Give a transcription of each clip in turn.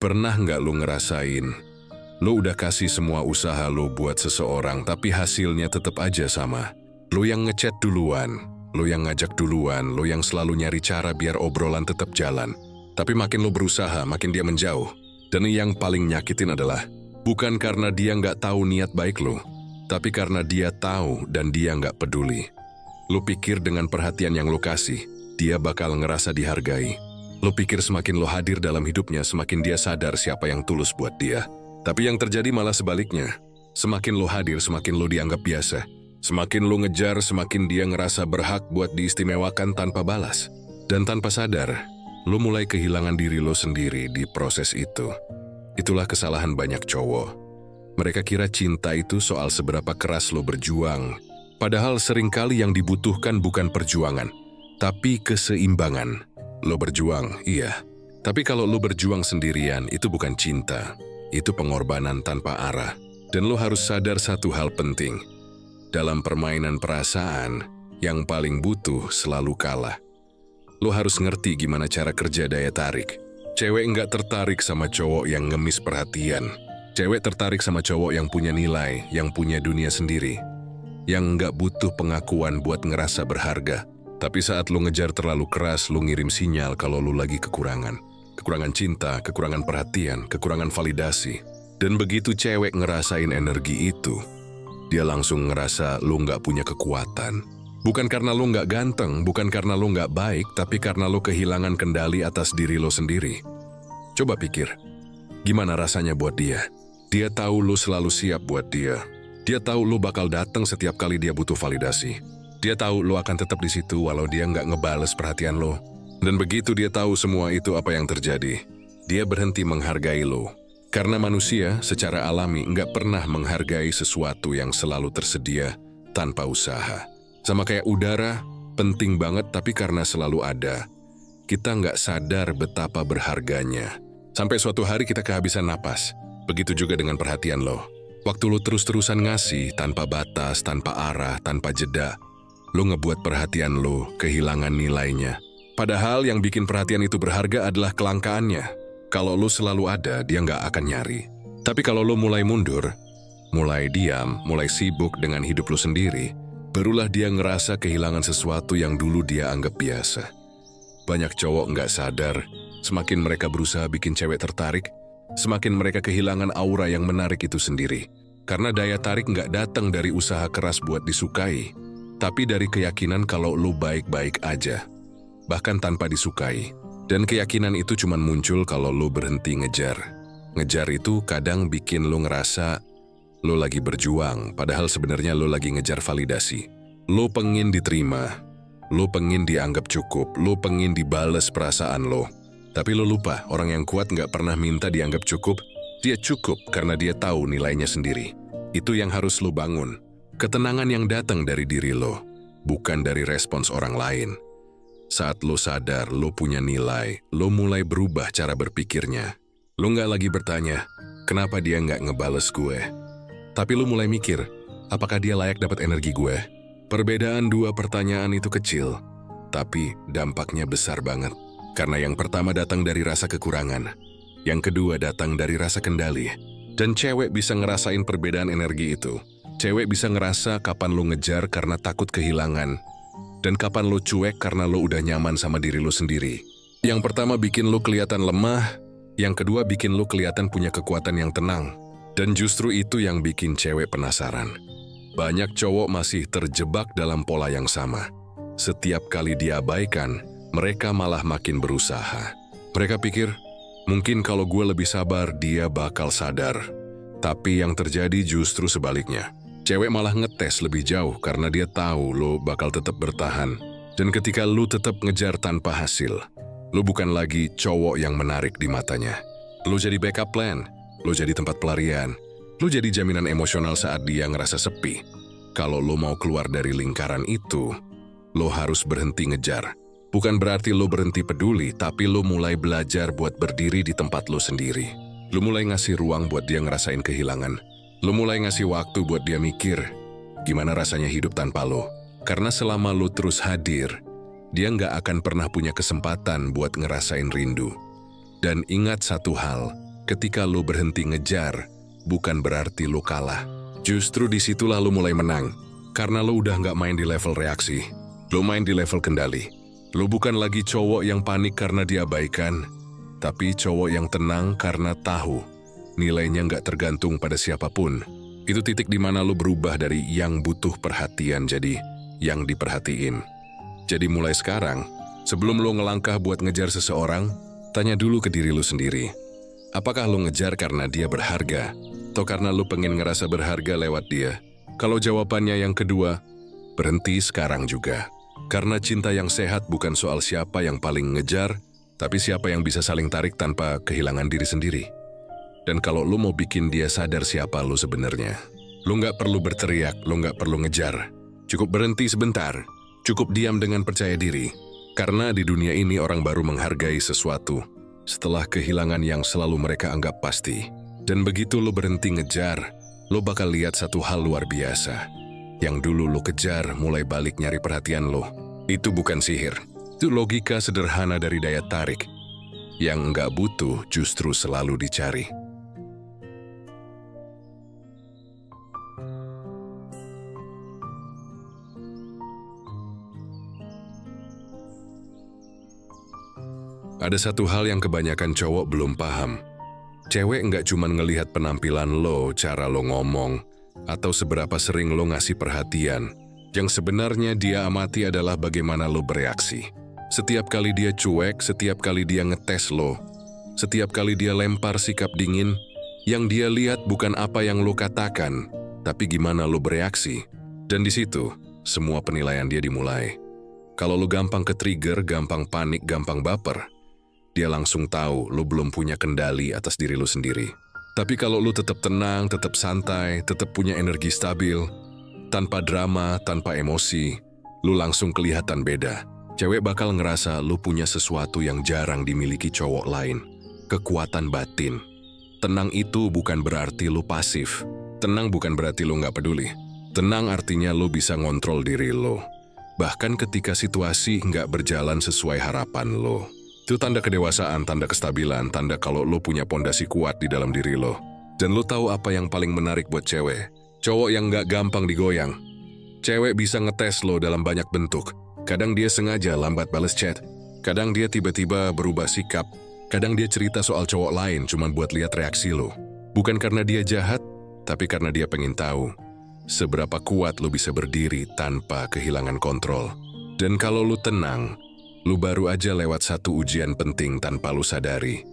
Pernah nggak lu ngerasain, lu udah kasih semua usaha lu buat seseorang tapi hasilnya tetap aja sama? Lu yang ngechat duluan, lu yang ngajak duluan, lu yang selalu nyari cara biar obrolan tetap jalan. Tapi makin lu berusaha, makin dia menjauh. Dan yang paling nyakitin adalah, bukan karena dia nggak tahu niat baik lu, tapi karena dia tahu dan dia nggak peduli. Lu pikir dengan perhatian yang lu kasih, dia bakal ngerasa dihargai. Lu pikir semakin lu hadir dalam hidupnya, semakin dia sadar siapa yang tulus buat dia. Tapi yang terjadi malah sebaliknya. Semakin lu hadir, semakin lu dianggap biasa. Semakin lu ngejar, semakin dia ngerasa berhak buat diistimewakan tanpa balas. Dan tanpa sadar, lu mulai kehilangan diri lu sendiri di proses itu. Itulah kesalahan banyak cowok. Mereka kira cinta itu soal seberapa keras lu berjuang. Padahal seringkali yang dibutuhkan bukan perjuangan, tapi keseimbangan. Lo berjuang, iya. Tapi kalau lo berjuang sendirian, itu bukan cinta. Itu pengorbanan tanpa arah. Dan lo harus sadar satu hal penting. Dalam permainan perasaan, yang paling butuh selalu kalah. Lo harus ngerti gimana cara kerja daya tarik. Cewek nggak tertarik sama cowok yang ngemis perhatian. Cewek tertarik sama cowok yang punya nilai, yang punya dunia sendiri. Yang nggak butuh pengakuan buat ngerasa berharga. Tapi saat lu ngejar terlalu keras, lu ngirim sinyal kalau lu lagi kekurangan. Kekurangan cinta, kekurangan perhatian, kekurangan validasi. Dan begitu cewek ngerasain energi itu, dia langsung ngerasa lu nggak punya kekuatan. Bukan karena lu nggak ganteng, bukan karena lu nggak baik, tapi karena lu kehilangan kendali atas diri lu sendiri. Coba pikir, gimana rasanya buat dia? Dia tahu lu selalu siap buat dia. Dia tahu lu bakal datang setiap kali dia butuh validasi. Dia tahu lo akan tetap di situ walau dia nggak ngebales perhatian lo. Dan begitu dia tahu semua itu apa yang terjadi, dia berhenti menghargai lo. Karena manusia secara alami nggak pernah menghargai sesuatu yang selalu tersedia tanpa usaha. Sama kayak udara, penting banget tapi karena selalu ada, kita nggak sadar betapa berharganya. Sampai suatu hari kita kehabisan napas. Begitu juga dengan perhatian lo. Waktu lo terus-terusan ngasih tanpa batas, tanpa arah, tanpa jeda, lo ngebuat perhatian lo kehilangan nilainya. Padahal yang bikin perhatian itu berharga adalah kelangkaannya. Kalau lo selalu ada, dia nggak akan nyari. Tapi kalau lo mulai mundur, mulai diam, mulai sibuk dengan hidup lo sendiri, barulah dia ngerasa kehilangan sesuatu yang dulu dia anggap biasa. Banyak cowok nggak sadar, semakin mereka berusaha bikin cewek tertarik, semakin mereka kehilangan aura yang menarik itu sendiri. Karena daya tarik nggak datang dari usaha keras buat disukai, tapi dari keyakinan kalau lo baik-baik aja, bahkan tanpa disukai. Dan keyakinan itu cuma muncul kalau lo berhenti ngejar. Ngejar itu kadang bikin lo ngerasa lo lagi berjuang, padahal sebenarnya lo lagi ngejar validasi. Lo pengen diterima, lo pengen dianggap cukup, lo pengen dibales perasaan lo. Tapi lo lupa, orang yang kuat nggak pernah minta dianggap cukup. Dia cukup karena dia tahu nilainya sendiri. Itu yang harus lo bangun. Ketenangan yang datang dari diri lo, bukan dari respons orang lain. Saat lo sadar lo punya nilai, lo mulai berubah cara berpikirnya. Lo nggak lagi bertanya, kenapa dia nggak ngebales gue? Tapi lo mulai mikir, apakah dia layak dapat energi gue? Perbedaan dua pertanyaan itu kecil, tapi dampaknya besar banget. Karena yang pertama datang dari rasa kekurangan, yang kedua datang dari rasa kendali. Dan cewek bisa ngerasain perbedaan energi itu. Cewek bisa ngerasa kapan lo ngejar karena takut kehilangan, dan kapan lo cuek karena lo udah nyaman sama diri lo sendiri. Yang pertama bikin lo kelihatan lemah, yang kedua bikin lo kelihatan punya kekuatan yang tenang. Dan justru itu yang bikin cewek penasaran. Banyak cowok masih terjebak dalam pola yang sama. Setiap kali diabaikan, mereka malah makin berusaha. Mereka pikir, mungkin kalau gue lebih sabar, dia bakal sadar. Tapi yang terjadi justru sebaliknya. Cewek malah ngetes lebih jauh karena dia tahu lo bakal tetap bertahan. Dan ketika lo tetap ngejar tanpa hasil, lo bukan lagi cowok yang menarik di matanya. Lo jadi backup plan, lo jadi tempat pelarian, lo jadi jaminan emosional saat dia ngerasa sepi. Kalau lo mau keluar dari lingkaran itu, lo harus berhenti ngejar. Bukan berarti lo berhenti peduli, tapi lo mulai belajar buat berdiri di tempat lo sendiri. Lo mulai ngasih ruang buat dia ngerasain kehilangan. Lo mulai ngasih waktu buat dia mikir, gimana rasanya hidup tanpa lo. Karena selama lo terus hadir, dia nggak akan pernah punya kesempatan buat ngerasain rindu. Dan ingat satu hal, Ketika lo berhenti ngejar, bukan berarti lo kalah. Justru disitulah lo mulai menang. Karena lo udah nggak main di level reaksi. Lo main di level kendali. Lo bukan lagi cowok yang panik karena diabaikan, tapi cowok yang tenang karena tahu nilainya nggak tergantung pada siapapun. Itu titik di mana lo berubah dari yang butuh perhatian jadi yang diperhatiin. Jadi mulai sekarang, sebelum lo ngelangkah buat ngejar seseorang, tanya dulu ke diri lo sendiri. Apakah lo ngejar karena dia berharga, atau karena lo pengen ngerasa berharga lewat dia? Kalau jawabannya yang kedua, berhenti sekarang juga. Karena cinta yang sehat bukan soal siapa yang paling ngejar, tapi siapa yang bisa saling tarik tanpa kehilangan diri sendiri. Dan kalau lo mau bikin dia sadar siapa lo sebenarnya, lo nggak perlu berteriak, lo nggak perlu ngejar. Cukup berhenti sebentar, cukup diam dengan percaya diri. Karena di dunia ini orang baru menghargai sesuatu setelah kehilangan yang selalu mereka anggap pasti. Dan begitu lo berhenti ngejar, lo bakal lihat satu hal luar biasa. Yang dulu lo kejar mulai balik nyari perhatian lo. Itu bukan sihir, itu logika sederhana dari daya tarik. Yang nggak butuh justru selalu dicari. Ada satu hal yang kebanyakan cowok belum paham. Cewek nggak cuma ngelihat penampilan lo, cara lo ngomong, atau seberapa sering lo ngasih perhatian. Yang sebenarnya dia amati adalah bagaimana lo bereaksi. Setiap kali dia cuek, setiap kali dia ngetes lo, setiap kali dia lempar sikap dingin, yang dia lihat bukan apa yang lo katakan, tapi gimana lo bereaksi. Dan di situ, semua penilaian dia dimulai. Kalau lo gampang ke-trigger, gampang panik, gampang baper, dia langsung tahu lo belum punya kendali atas diri lo sendiri. Tapi kalau lo tetap tenang, tetap santai, tetap punya energi stabil, tanpa drama, tanpa emosi, lo langsung kelihatan beda. Cewek bakal ngerasa lo punya sesuatu yang jarang dimiliki cowok lain. Kekuatan batin. Tenang itu bukan berarti lo pasif. Tenang bukan berarti lo nggak peduli. Tenang artinya lo bisa ngontrol diri lo. Bahkan ketika situasi nggak berjalan sesuai harapan lo. Itu tanda kedewasaan, tanda kestabilan, tanda kalau lo punya pondasi kuat di dalam diri lo. Dan lo tahu apa yang paling menarik buat cewek. Cowok yang nggak gampang digoyang. Cewek bisa ngetes lo dalam banyak bentuk. Kadang dia sengaja lambat bales chat. Kadang dia tiba-tiba berubah sikap. Kadang dia cerita soal cowok lain cuma buat lihat reaksi lo. Bukan karena dia jahat, tapi karena dia pengen tahu seberapa kuat lo bisa berdiri tanpa kehilangan kontrol. Dan kalau lo tenang, lu baru aja lewat satu ujian penting tanpa lu sadari.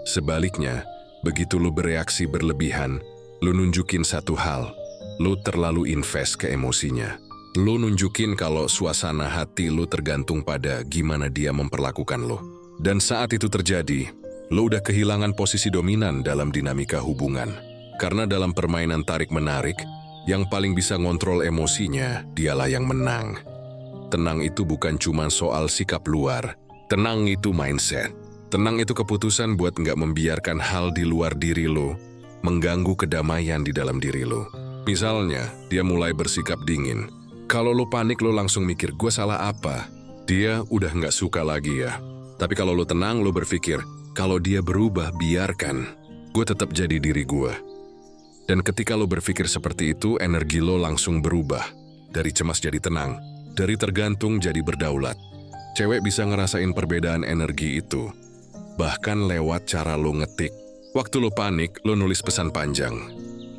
Sebaliknya, begitu lu bereaksi berlebihan, lu nunjukin satu hal. Lu terlalu invest ke emosinya. Lu nunjukin kalau suasana hati lu tergantung pada gimana dia memperlakukan lu. Dan saat itu terjadi, lu udah kehilangan posisi dominan dalam dinamika hubungan. Karena dalam permainan tarik-menarik, yang paling bisa ngontrol emosinya, dialah yang menang. Tenang itu bukan cuma soal sikap luar. Tenang itu mindset. Tenang itu keputusan buat nggak membiarkan hal di luar diri lo mengganggu kedamaian di dalam diri lo. Misalnya, dia mulai bersikap dingin. Kalau lo panik, lo langsung mikir, gue salah apa? Dia udah nggak suka lagi ya. Tapi kalau lo tenang, lo berpikir, kalau dia berubah, biarkan. Gue tetap jadi diri gue. Dan ketika lo berpikir seperti itu, energi lo langsung berubah. Dari cemas jadi tenang. Dari tergantung jadi berdaulat. Cewek bisa ngerasain perbedaan energi itu. Bahkan lewat cara lo ngetik. Waktu lo panik, lo nulis pesan panjang.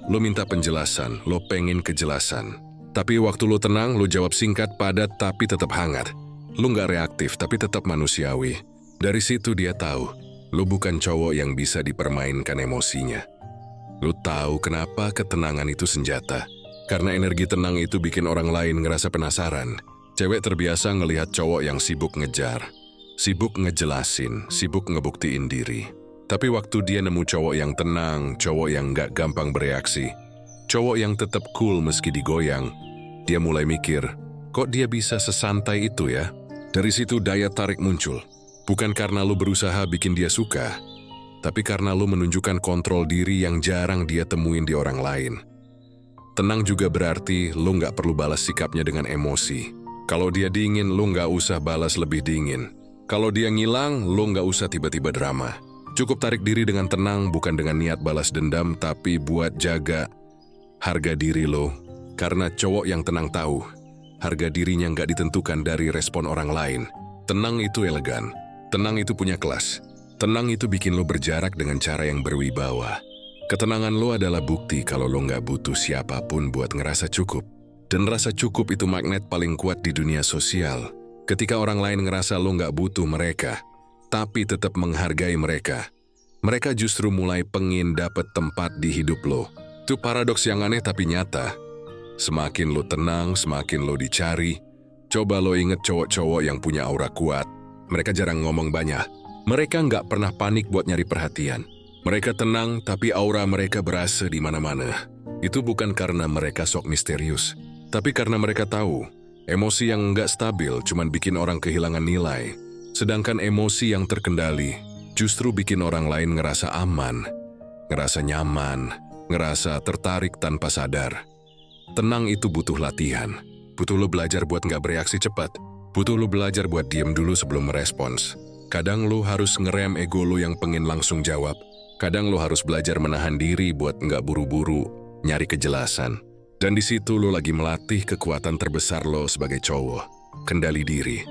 Lo minta penjelasan, lo pengen kejelasan. Tapi waktu lo tenang, lo jawab singkat, padat, tapi tetap hangat. Lo nggak reaktif, tapi tetap manusiawi. Dari situ dia tahu, lo bukan cowok yang bisa dipermainkan emosinya. Lo tahu kenapa ketenangan itu senjata. Karena energi tenang itu bikin orang lain ngerasa penasaran. Cewek terbiasa ngelihat cowok yang sibuk ngejar, sibuk ngejelasin, sibuk ngebuktiin diri. Tapi waktu dia nemu cowok yang tenang, cowok yang nggak gampang bereaksi, cowok yang tetap cool meski digoyang, dia mulai mikir, kok dia bisa sesantai itu ya? Dari situ daya tarik muncul. Bukan karena lo berusaha bikin dia suka, tapi karena lo menunjukkan kontrol diri yang jarang dia temuin di orang lain. Tenang juga berarti lo nggak perlu balas sikapnya dengan emosi. Kalau dia dingin, lo nggak usah balas lebih dingin. Kalau dia ngilang, lo nggak usah tiba-tiba drama. Cukup tarik diri dengan tenang, bukan dengan niat balas dendam, tapi buat jaga harga diri lo. Karena cowok yang tenang tahu, harga dirinya nggak ditentukan dari respon orang lain. Tenang itu elegan, tenang itu punya kelas, tenang itu bikin lo berjarak dengan cara yang berwibawa. Ketenangan lo adalah bukti kalau lo nggak butuh siapapun buat ngerasa cukup. Dan rasa cukup itu magnet paling kuat di dunia sosial. Ketika orang lain ngerasa lo nggak butuh mereka, tapi tetap menghargai mereka, mereka justru mulai pengin dapet tempat di hidup lo. Itu paradoks yang aneh tapi nyata. Semakin lo tenang, semakin lo dicari. Coba lo inget cowok-cowok yang punya aura kuat. Mereka jarang ngomong banyak. Mereka nggak pernah panik buat nyari perhatian. Mereka tenang, tapi aura mereka berasa di mana-mana. Itu bukan karena mereka sok misterius, tapi karena mereka tahu, emosi yang nggak stabil cuman bikin orang kehilangan nilai. Sedangkan emosi yang terkendali justru bikin orang lain ngerasa aman, ngerasa nyaman, ngerasa tertarik tanpa sadar. Tenang itu butuh latihan. Butuh lo belajar buat nggak bereaksi cepat. Butuh lo belajar buat diem dulu sebelum merespons. Kadang lo harus ngerem ego lo yang pengen langsung jawab. Kadang lo harus belajar menahan diri buat nggak buru-buru nyari kejelasan. Dan di situ lo lagi melatih kekuatan terbesar lo sebagai cowok, kendali diri.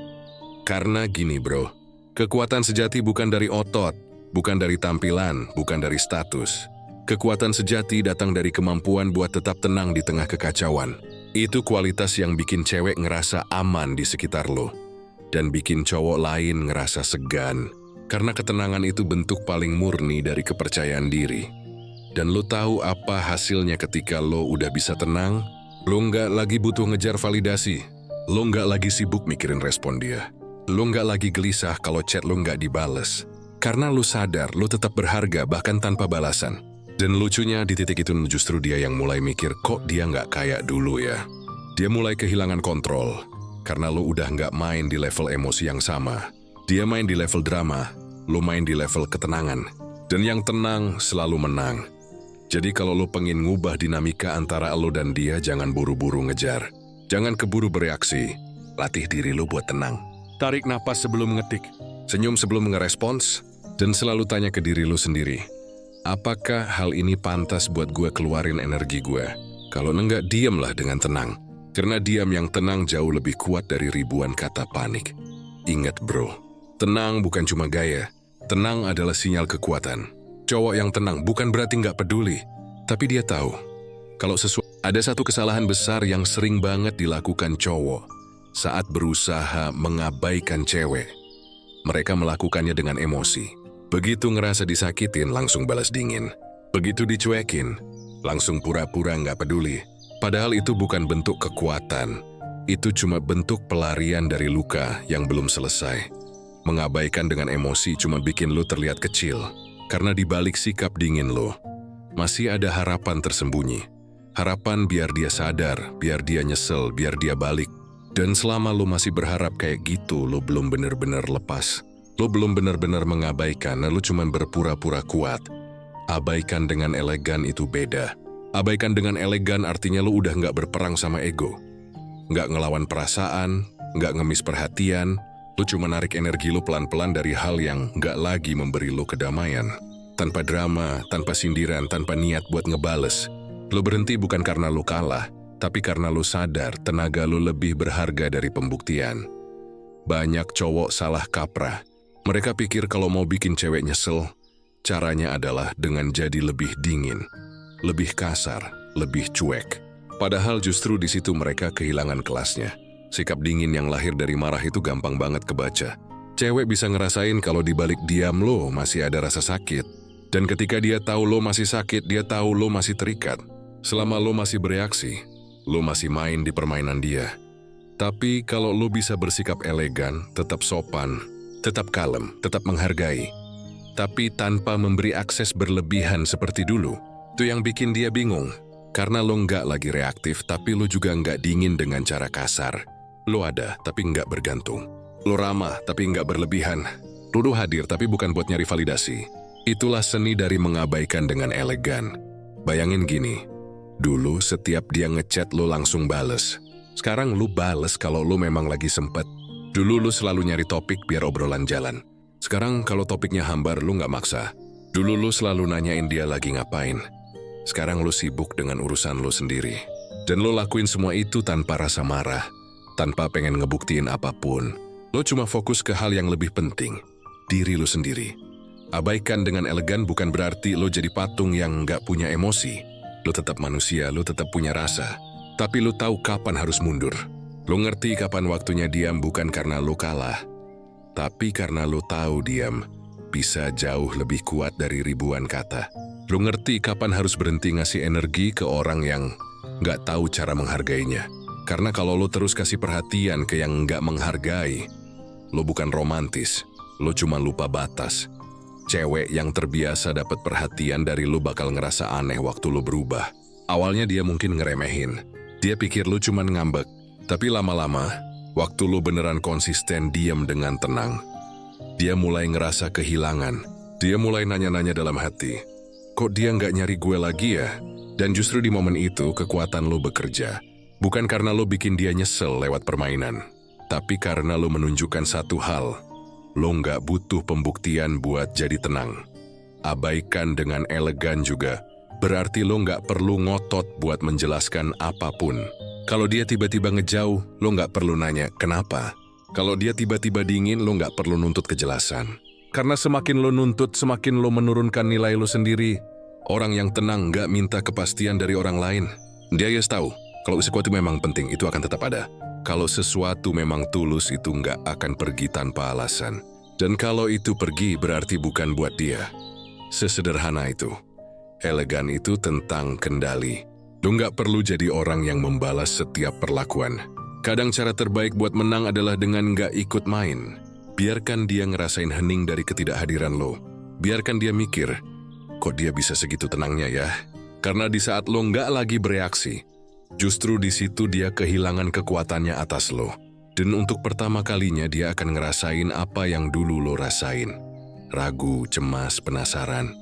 Karena gini bro, kekuatan sejati bukan dari otot, bukan dari tampilan, bukan dari status. Kekuatan sejati datang dari kemampuan buat tetap tenang di tengah kekacauan. Itu kualitas yang bikin cewek ngerasa aman di sekitar lo. Dan bikin cowok lain ngerasa segan. Karena ketenangan itu bentuk paling murni dari kepercayaan diri. Dan lo tahu apa hasilnya ketika lo udah bisa tenang? Lo nggak lagi butuh ngejar validasi. Lo nggak lagi sibuk mikirin respon dia. Lo nggak lagi gelisah kalau chat lo nggak dibales. Karena lo sadar lo tetap berharga bahkan tanpa balasan. Dan lucunya di titik itu justru dia yang mulai mikir kok dia nggak kayak dulu ya. Dia mulai kehilangan kontrol. Karena lo udah nggak main di level emosi yang sama. Dia main di level drama, lo main di level ketenangan. Dan yang tenang selalu menang. Jadi kalau lo pengen ngubah dinamika antara lo dan dia, jangan buru-buru ngejar. Jangan keburu bereaksi. Latih diri lo buat tenang. Tarik napas sebelum ngetik. Senyum sebelum ngerespons. Dan selalu tanya ke diri lo sendiri. Apakah hal ini pantas buat gue keluarin energi gue? Kalau enggak, diamlah dengan tenang. Karena diam yang tenang jauh lebih kuat dari ribuan kata panik. Ingat bro, tenang bukan cuma gaya. Tenang adalah sinyal kekuatan. Cowok yang tenang bukan berarti nggak peduli, tapi dia tahu. Kalau ada satu kesalahan besar yang sering banget dilakukan cowok saat berusaha mengabaikan cewek. Mereka melakukannya dengan emosi. Begitu ngerasa disakitin, langsung balas dingin. Begitu dicuekin, langsung pura-pura nggak peduli. Padahal itu bukan bentuk kekuatan. Itu cuma bentuk pelarian dari luka yang belum selesai. Mengabaikan dengan emosi cuma bikin lu terlihat kecil. Karena di balik sikap dingin lo, masih ada harapan tersembunyi. Harapan biar dia sadar, biar dia nyesel, biar dia balik. Dan selama lo masih berharap kayak gitu, lo belum benar-benar lepas. Lo belum benar-benar mengabaikan, lo cuma berpura-pura kuat. Abaikan dengan elegan itu beda. Abaikan dengan elegan artinya lo udah nggak berperang sama ego. Nggak ngelawan perasaan, nggak ngemis perhatian. Lo cuma narik energi lo pelan-pelan dari hal yang nggak lagi memberi lo kedamaian. Tanpa drama, tanpa sindiran, tanpa niat buat ngebales. Lo berhenti bukan karena lo kalah, tapi karena lo sadar tenaga lo lebih berharga dari pembuktian. Banyak cowok salah kaprah. Mereka pikir kalau mau bikin cewek nyesel, caranya adalah dengan jadi lebih dingin, lebih kasar, lebih cuek. Padahal justru di situ mereka kehilangan kelasnya. Sikap dingin yang lahir dari marah itu gampang banget kebaca. Cewek bisa ngerasain kalau di balik diam lo masih ada rasa sakit. Dan ketika dia tahu lo masih sakit, dia tahu lo masih terikat. Selama lo masih bereaksi, lo masih main di permainan dia. Tapi kalau lo bisa bersikap elegan, tetap sopan, tetap kalem, tetap menghargai. Tapi tanpa memberi akses berlebihan seperti dulu, itu yang bikin dia bingung. Karena lo nggak lagi reaktif, tapi lo juga nggak dingin dengan cara kasar. Lo ada, tapi nggak bergantung. Lo ramah, tapi nggak berlebihan. Lo hadir, tapi bukan buat nyari validasi. Itulah seni dari mengabaikan dengan elegan. Bayangin gini, dulu setiap dia ngechat lo langsung bales. Sekarang lo bales kalau lo memang lagi sempet. Dulu lo selalu nyari topik biar obrolan jalan. Sekarang kalau topiknya hambar, lu nggak maksa. Dulu lu selalu nanyain dia lagi ngapain. Sekarang lu sibuk dengan urusan lu sendiri. Dan lu lakuin semua itu tanpa rasa marah, tanpa pengen ngebuktiin apapun. Lu cuma fokus ke hal yang lebih penting, diri lu sendiri. Abaikan dengan elegan bukan berarti lu jadi patung yang nggak punya emosi. Lu tetap manusia, lu tetap punya rasa. Tapi lu tahu kapan harus mundur. Lu ngerti kapan waktunya diam bukan karena lu kalah, tapi karena lu tahu diam bisa jauh lebih kuat dari ribuan kata. Lu ngerti kapan harus berhenti ngasih energi ke orang yang nggak tahu cara menghargainya. Karena kalau lu terus kasih perhatian ke yang nggak menghargai, lu bukan romantis, lu cuma lupa batas. Cewek yang terbiasa dapat perhatian dari lu bakal ngerasa aneh waktu lu berubah. Awalnya dia mungkin ngeremehin, dia pikir lu cuman ngambek. Tapi lama-lama, waktu lu beneran konsisten diam dengan tenang, dia mulai ngerasa kehilangan. Dia mulai nanya-nanya dalam hati, kok dia nggak nyari gue lagi ya? Dan justru di momen itu kekuatan lu bekerja. Bukan karena lu bikin dia nyesel lewat permainan, tapi karena lu menunjukkan satu hal, lu nggak butuh pembuktian buat jadi tenang. Abaikan dengan elegan juga, berarti lu nggak perlu ngotot buat menjelaskan apapun. Kalau dia tiba-tiba ngejauh, lo nggak perlu nanya kenapa. Kalau dia tiba-tiba dingin, lo nggak perlu nuntut kejelasan. Karena semakin lo nuntut, semakin lo menurunkan nilai lo sendiri. Orang yang tenang nggak minta kepastian dari orang lain. Dia tahu, kalau sesuatu memang penting, itu akan tetap ada. Kalau sesuatu memang tulus, itu nggak akan pergi tanpa alasan. Dan kalau itu pergi, berarti bukan buat dia. Sesederhana itu. Elegan itu tentang kendali. Lu nggak perlu jadi orang yang membalas setiap perlakuan. Kadang cara terbaik buat menang adalah dengan nggak ikut main. Biarkan dia ngerasain hening dari ketidakhadiran lo. Biarkan dia mikir, kok dia bisa segitu tenangnya ya? Karena di saat lo nggak lagi bereaksi, justru di situ dia kehilangan kekuatannya atas lo. Dan untuk pertama kalinya dia akan ngerasain apa yang dulu lo rasain. Ragu, cemas, penasaran.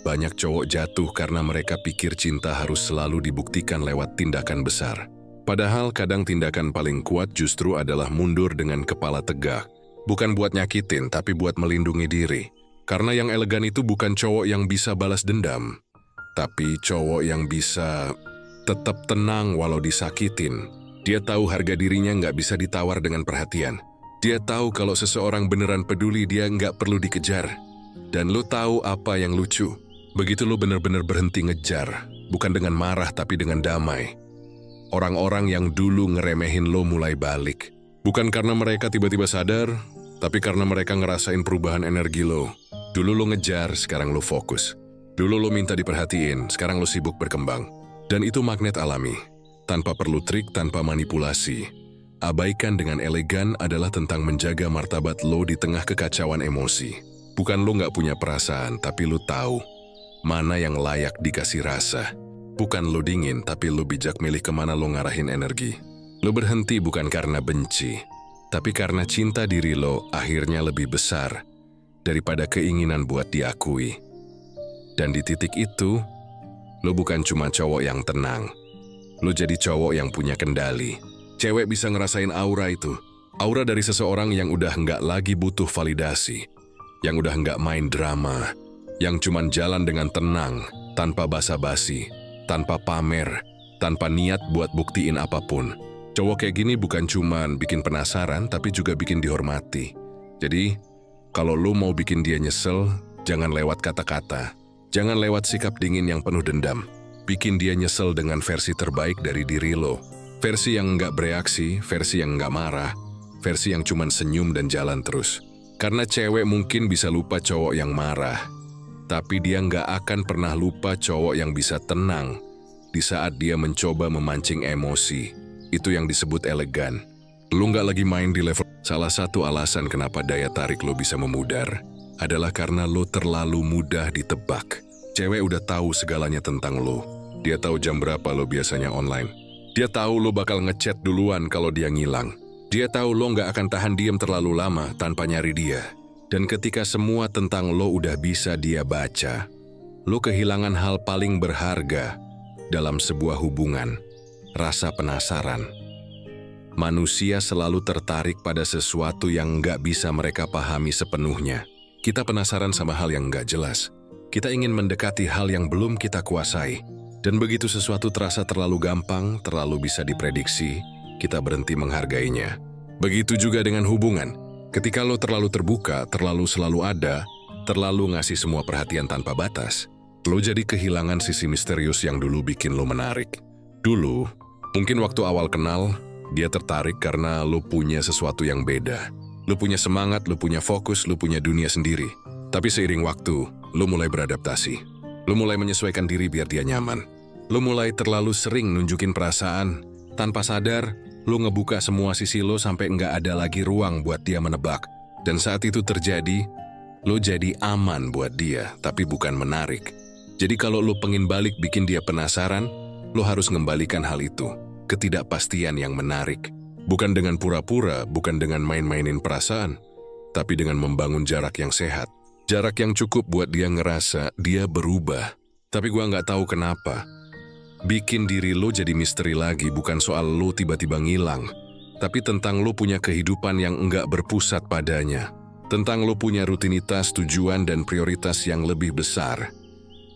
Banyak cowok jatuh karena mereka pikir cinta harus selalu dibuktikan lewat tindakan besar. Padahal kadang tindakan paling kuat justru adalah mundur dengan kepala tegak. Bukan buat nyakitin, tapi buat melindungi diri. Karena yang elegan itu bukan cowok yang bisa balas dendam, tapi cowok yang bisa tetap tenang walau disakitin. Dia tahu harga dirinya nggak bisa ditawar dengan perhatian. Dia tahu kalau seseorang beneran peduli dia nggak perlu dikejar. Dan lu tahu apa yang lucu? Begitu lu benar-benar berhenti ngejar, bukan dengan marah tapi dengan damai. Orang-orang yang dulu ngeremehin lo mulai balik. Bukan karena mereka tiba-tiba sadar, tapi karena mereka ngerasain perubahan energi lo. Dulu lo ngejar, sekarang lo fokus. Dulu lo minta diperhatiin, sekarang lo sibuk berkembang. Dan itu magnet alami, tanpa perlu trik, tanpa manipulasi. Abaikan dengan elegan adalah tentang menjaga martabat lo di tengah kekacauan emosi. Bukan lo nggak punya perasaan, tapi lo tahu mana yang layak dikasih rasa. Bukan lo dingin, tapi lo bijak milih kemana lo ngarahin energi. Lo berhenti bukan karena benci, tapi karena cinta diri lo akhirnya lebih besar daripada keinginan buat diakui. Dan di titik itu, lo bukan cuma cowok yang tenang. Lo jadi cowok yang punya kendali. Cewek bisa ngerasain aura itu. Aura dari seseorang yang udah nggak lagi butuh validasi. Yang udah nggak main drama. Yang cuman jalan dengan tenang, tanpa basa-basi, tanpa pamer, tanpa niat buat buktiin apapun. Cowok kayak gini bukan cuman bikin penasaran, tapi juga bikin dihormati. Jadi, kalau lo mau bikin dia nyesel, jangan lewat kata-kata. Jangan lewat sikap dingin yang penuh dendam. Bikin dia nyesel dengan versi terbaik dari diri lo. Versi yang nggak bereaksi, versi yang nggak marah, versi yang cuman senyum dan jalan terus. Karena cewek mungkin bisa lupa cowok yang marah, tapi dia nggak akan pernah lupa cowok yang bisa tenang di saat dia mencoba memancing emosi. Itu yang disebut elegan. Lu nggak lagi main di level. Salah satu alasan kenapa daya tarik lo bisa memudar adalah karena lo terlalu mudah ditebak. Cewek udah tahu segalanya tentang lo. Dia tahu jam berapa lo biasanya online. Dia tahu lo bakal ngechat duluan kalau dia ngilang. Dia tahu lo nggak akan tahan diam terlalu lama tanpa nyari dia. Dan ketika semua tentang lo udah bisa dia baca, lo kehilangan hal paling berharga dalam sebuah hubungan, rasa penasaran. Manusia selalu tertarik pada sesuatu yang nggak bisa mereka pahami sepenuhnya. Kita penasaran sama hal yang nggak jelas. Kita ingin mendekati hal yang belum kita kuasai. Dan begitu sesuatu terasa terlalu gampang, terlalu bisa diprediksi, kita berhenti menghargainya. Begitu juga dengan hubungan. Ketika lo terlalu terbuka, terlalu selalu ada, terlalu ngasih semua perhatian tanpa batas, lo jadi kehilangan sisi misterius yang dulu bikin lo menarik. Dulu, mungkin waktu awal kenal, dia tertarik karena lo punya sesuatu yang beda. Lo punya semangat, lo punya fokus, lo punya dunia sendiri. Tapi seiring waktu, lo mulai beradaptasi. Lo mulai menyesuaikan diri biar dia nyaman. Lo mulai terlalu sering nunjukin perasaan. Tanpa sadar, lo ngebuka semua sisi lo sampai nggak ada lagi ruang buat dia menebak. Dan saat itu terjadi, lo jadi aman buat dia, tapi bukan menarik. Jadi kalau lo pengen balik bikin dia penasaran, lo harus ngembalikan hal itu. Ketidakpastian yang menarik. Bukan dengan pura-pura, bukan dengan main-mainin perasaan, tapi dengan membangun jarak yang sehat. Jarak yang cukup buat dia ngerasa dia berubah. Tapi gua nggak tahu kenapa. Bikin diri lo jadi misteri lagi bukan soal lo tiba-tiba ngilang, tapi tentang lo punya kehidupan yang enggak berpusat padanya. Tentang lo punya rutinitas, tujuan, dan prioritas yang lebih besar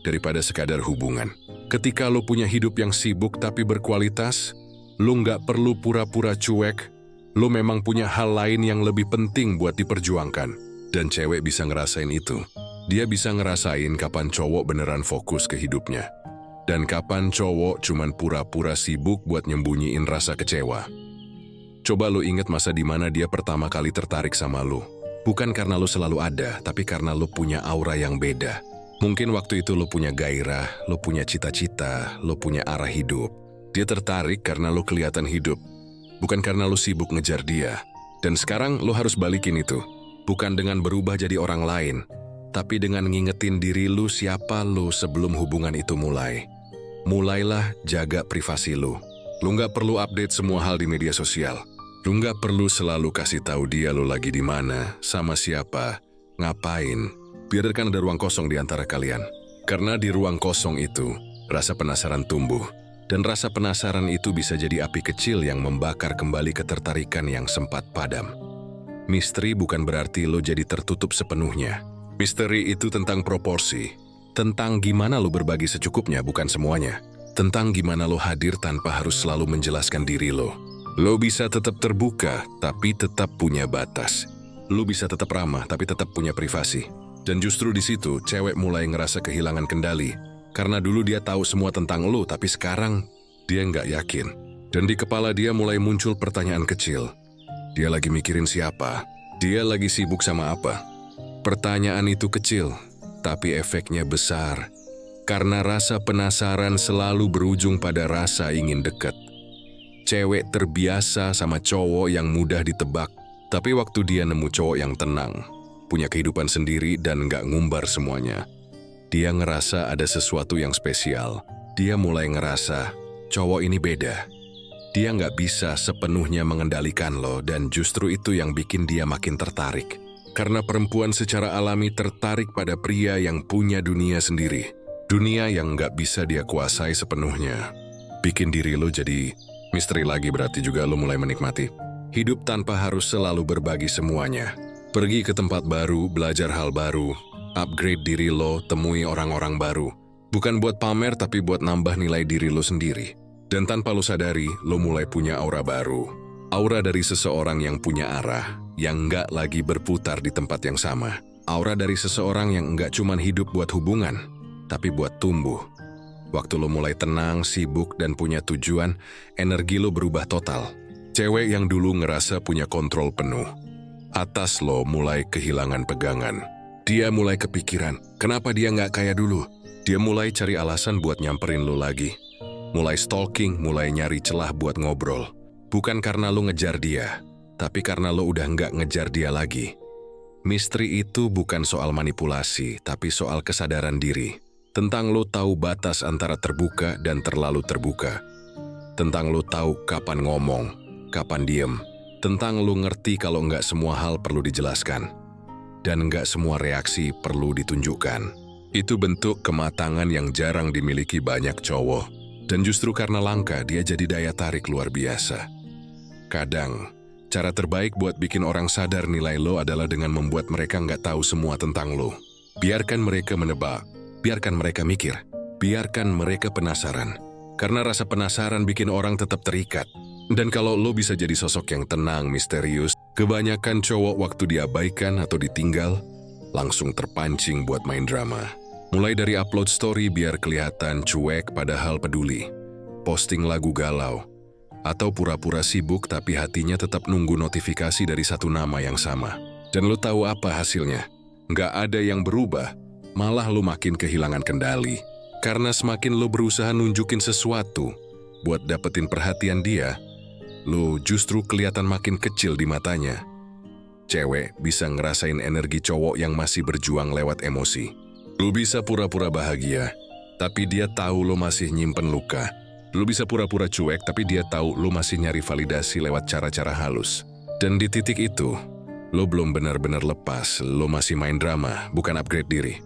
daripada sekadar hubungan. Ketika lo punya hidup yang sibuk tapi berkualitas, lo nggak perlu pura-pura cuek, lo memang punya hal lain yang lebih penting buat diperjuangkan. Dan cewek bisa ngerasain itu. Dia bisa ngerasain kapan cowok beneran fokus ke hidupnya. Dan kapan cowok cuman pura-pura sibuk buat nyembunyiin rasa kecewa. Coba lo inget masa dimana dia pertama kali tertarik sama lo. Bukan karena lo selalu ada, tapi karena lo punya aura yang beda. Mungkin waktu itu lo punya gairah, lo punya cita-cita, lo punya arah hidup. Dia tertarik karena lo kelihatan hidup, bukan karena lo sibuk ngejar dia. Dan sekarang lo harus balikin itu. Bukan dengan berubah jadi orang lain, tapi dengan ngingetin diri lo siapa lo sebelum hubungan itu mulai. Mulailah jaga privasi lo. Lo nggak perlu update semua hal di media sosial. Lo nggak perlu selalu kasih tahu dia lo lagi di mana, sama siapa, ngapain. Biarkan ada ruang kosong di antara kalian. Karena di ruang kosong itu, rasa penasaran tumbuh. Dan rasa penasaran itu bisa jadi api kecil yang membakar kembali ketertarikan yang sempat padam. Misteri bukan berarti lo jadi tertutup sepenuhnya. Misteri itu tentang proporsi. Tentang gimana lo berbagi secukupnya, bukan semuanya. Tentang gimana lo hadir tanpa harus selalu menjelaskan diri lo. Lo bisa tetap terbuka, tapi tetap punya batas. Lo bisa tetap ramah, tapi tetap punya privasi. Dan justru di situ, cewek mulai ngerasa kehilangan kendali. Karena dulu dia tahu semua tentang lo, tapi sekarang dia nggak yakin. Dan di kepala dia mulai muncul pertanyaan kecil. Dia lagi mikirin siapa? Dia lagi sibuk sama apa? Pertanyaan itu kecil, tapi efeknya besar. Karena rasa penasaran selalu berujung pada rasa ingin dekat. Cewek terbiasa sama cowok yang mudah ditebak, tapi waktu dia nemu cowok yang tenang, punya kehidupan sendiri dan nggak ngumbar semuanya, dia ngerasa ada sesuatu yang spesial. Dia mulai ngerasa, cowok ini beda. Dia nggak bisa sepenuhnya mengendalikan lo, dan justru itu yang bikin dia makin tertarik. Karena perempuan secara alami tertarik pada pria yang punya dunia sendiri. Dunia yang nggak bisa dia kuasai sepenuhnya. Bikin diri lo jadi misteri lagi, berarti juga lo mulai menikmati hidup tanpa harus selalu berbagi semuanya. Pergi ke tempat baru, belajar hal baru, upgrade diri lo, temui orang-orang baru. Bukan buat pamer, tapi buat nambah nilai diri lo sendiri. Dan tanpa lo sadari, lo mulai punya aura baru. Aura dari seseorang yang punya arah, yang nggak lagi berputar di tempat yang sama. Aura dari seseorang yang nggak cuman hidup buat hubungan, tapi buat tumbuh. Waktu lo mulai tenang, sibuk, dan punya tujuan, energi lo berubah total. Cewek yang dulu ngerasa punya kontrol penuh atas lo mulai kehilangan pegangan. Dia mulai kepikiran, kenapa dia nggak kayak dulu? Dia mulai cari alasan buat nyamperin lo lagi. Mulai stalking, mulai nyari celah buat ngobrol. Bukan karena lo ngejar dia, tapi karena lo udah nggak ngejar dia lagi. Misteri itu bukan soal manipulasi, tapi soal kesadaran diri. Tentang lo tahu batas antara terbuka dan terlalu terbuka. Tentang lo tahu kapan ngomong, kapan diem. Tentang lo ngerti kalau nggak semua hal perlu dijelaskan. Dan nggak semua reaksi perlu ditunjukkan. Itu bentuk kematangan yang jarang dimiliki banyak cowok. Dan justru karena langka, dia jadi daya tarik luar biasa. Kadang, Cara terbaik buat bikin orang sadar nilai lo adalah dengan membuat mereka nggak tahu semua tentang lo. Biarkan mereka menebak, biarkan mereka mikir, biarkan mereka penasaran. Karena rasa penasaran bikin orang tetap terikat. Dan kalau lo bisa jadi sosok yang tenang, misterius, kebanyakan cowok waktu diabaikan atau ditinggal, langsung terpancing buat main drama. Mulai dari upload story biar kelihatan cuek padahal peduli, posting lagu galau, atau pura-pura sibuk tapi hatinya tetap nunggu notifikasi dari satu nama yang sama. Dan lo tahu apa hasilnya? Nggak ada yang berubah, malah lo makin kehilangan kendali. Karena semakin lo berusaha nunjukin sesuatu buat dapetin perhatian dia, lo justru kelihatan makin kecil di matanya. Cewek bisa ngerasain energi cowok yang masih berjuang lewat emosi. Lo bisa pura-pura bahagia, tapi dia tahu lo masih nyimpen luka. Lo bisa pura-pura cuek, tapi dia tahu lo masih nyari validasi lewat cara-cara halus. Dan di titik itu, lo belum benar-benar lepas, lo masih main drama, bukan upgrade diri.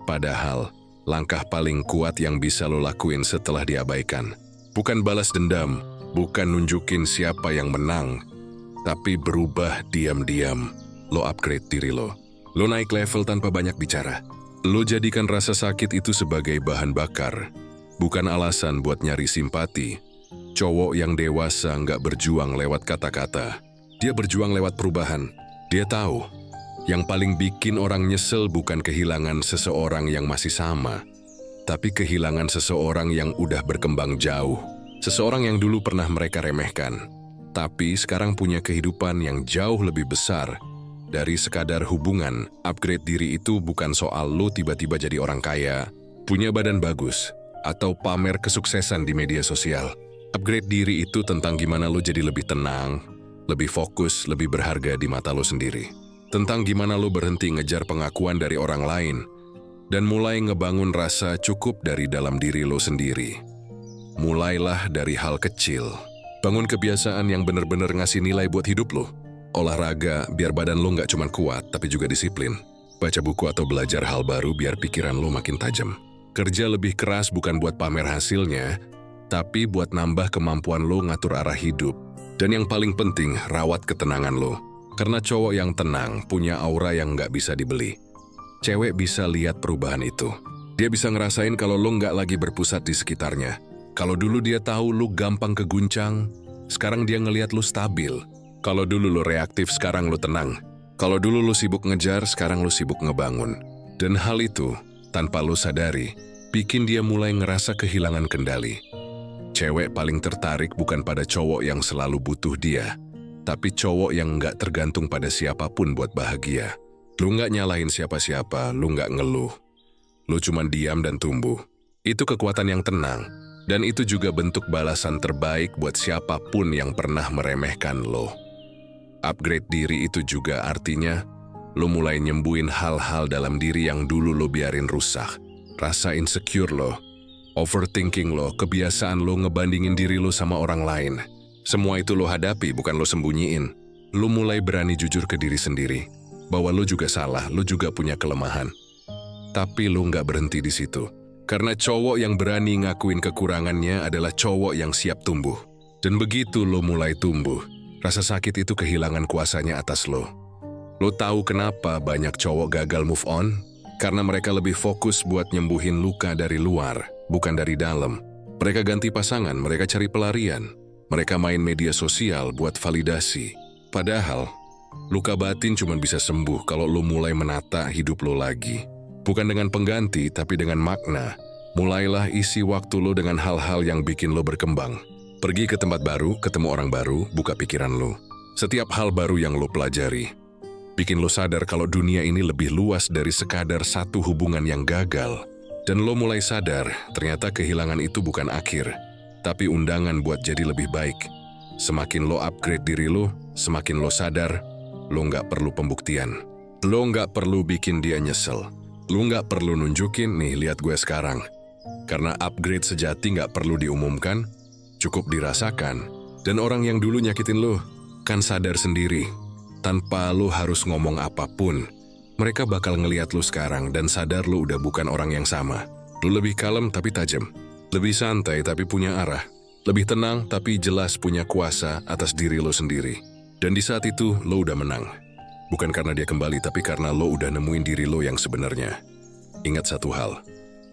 Padahal, langkah paling kuat yang bisa lo lakuin setelah diabaikan, bukan balas dendam, bukan nunjukin siapa yang menang, tapi berubah diam-diam. Lo upgrade diri lo. Lo naik level tanpa banyak bicara. Lo jadikan rasa sakit itu sebagai bahan bakar, bukan alasan buat nyari simpati. Cowok yang dewasa nggak berjuang lewat kata-kata. Dia berjuang lewat perubahan. Dia tahu, yang paling bikin orang nyesel bukan kehilangan seseorang yang masih sama, tapi kehilangan seseorang yang udah berkembang jauh. Seseorang yang dulu pernah mereka remehkan, tapi sekarang punya kehidupan yang jauh lebih besar dari sekadar hubungan. Upgrade diri itu bukan soal lo tiba-tiba jadi orang kaya, punya badan bagus, atau pamer kesuksesan di media sosial. Upgrade diri itu tentang gimana lo jadi lebih tenang, lebih fokus, lebih berharga di mata lo sendiri. Tentang gimana lo berhenti ngejar pengakuan dari orang lain, dan mulai ngebangun rasa cukup dari dalam diri lo sendiri. Mulailah dari hal kecil. Bangun kebiasaan yang benar-benar ngasih nilai buat hidup lo. Olahraga biar badan lo nggak cuma kuat, tapi juga disiplin. Baca buku atau belajar hal baru biar pikiran lo makin tajam. Kerja lebih keras bukan buat pamer hasilnya, tapi buat nambah kemampuan lo ngatur arah hidup. Dan yang paling penting, rawat ketenangan lo. Karena cowok yang tenang punya aura yang nggak bisa dibeli. Cewek bisa lihat perubahan itu. Dia bisa ngerasain kalau lo nggak lagi berpusat di sekitarnya. Kalau dulu dia tahu lo gampang keguncang, sekarang dia ngelihat lo stabil. Kalau dulu lo reaktif, sekarang lo tenang. Kalau dulu lo sibuk ngejar, sekarang lo sibuk ngebangun. Dan hal itu, tanpa lo sadari, bikin dia mulai ngerasa kehilangan kendali. Cewek paling tertarik bukan pada cowok yang selalu butuh dia, tapi cowok yang nggak tergantung pada siapapun buat bahagia. Lo nggak nyalahin siapa-siapa, lo nggak ngeluh. Lo cuma diam dan tumbuh. Itu kekuatan yang tenang, dan itu juga bentuk balasan terbaik buat siapapun yang pernah meremehkan lo. Upgrade diri itu juga artinya lo mulai nyembuhin hal-hal dalam diri yang dulu lo biarin rusak. Rasa insecure lo, overthinking lo, kebiasaan lo ngebandingin diri lo sama orang lain. Semua itu lo hadapi, bukan lo sembunyiin. Lo mulai berani jujur ke diri sendiri, bahwa lo juga salah, lo juga punya kelemahan. Tapi lo nggak berhenti di situ. Karena cowok yang berani ngakuin kekurangannya adalah cowok yang siap tumbuh. Dan begitu lo mulai tumbuh, rasa sakit itu kehilangan kuasanya atas lo. Lo tahu kenapa banyak cowok gagal move on? Karena mereka lebih fokus buat nyembuhin luka dari luar, bukan dari dalam. Mereka ganti pasangan, mereka cari pelarian. Mereka main media sosial buat validasi. Padahal, luka batin cuma bisa sembuh kalau lo mulai menata hidup lo lagi. Bukan dengan pengganti, tapi dengan makna. Mulailah isi waktu lo dengan hal-hal yang bikin lo berkembang. Pergi ke tempat baru, ketemu orang baru, buka pikiran lo. Setiap hal baru yang lo pelajari bikin lo sadar kalau dunia ini lebih luas dari sekadar satu hubungan yang gagal. Dan lo mulai sadar, ternyata kehilangan itu bukan akhir, tapi undangan buat jadi lebih baik. Semakin lo upgrade diri lo, semakin lo sadar, lo nggak perlu pembuktian. Lo nggak perlu bikin dia nyesel. Lo nggak perlu nunjukin, nih lihat gue sekarang. Karena upgrade sejati nggak perlu diumumkan, cukup dirasakan. Dan orang yang dulu nyakitin lo, kan sadar sendiri. Tanpa lo harus ngomong apapun, mereka bakal ngeliat lo sekarang dan sadar lo udah bukan orang yang sama. Lo lebih kalem tapi tajam, lebih santai tapi punya arah, lebih tenang tapi jelas punya kuasa atas diri lo sendiri. Dan di saat itu, lo udah menang. Bukan karena dia kembali, tapi karena lo udah nemuin diri lo yang sebenarnya. Ingat satu hal,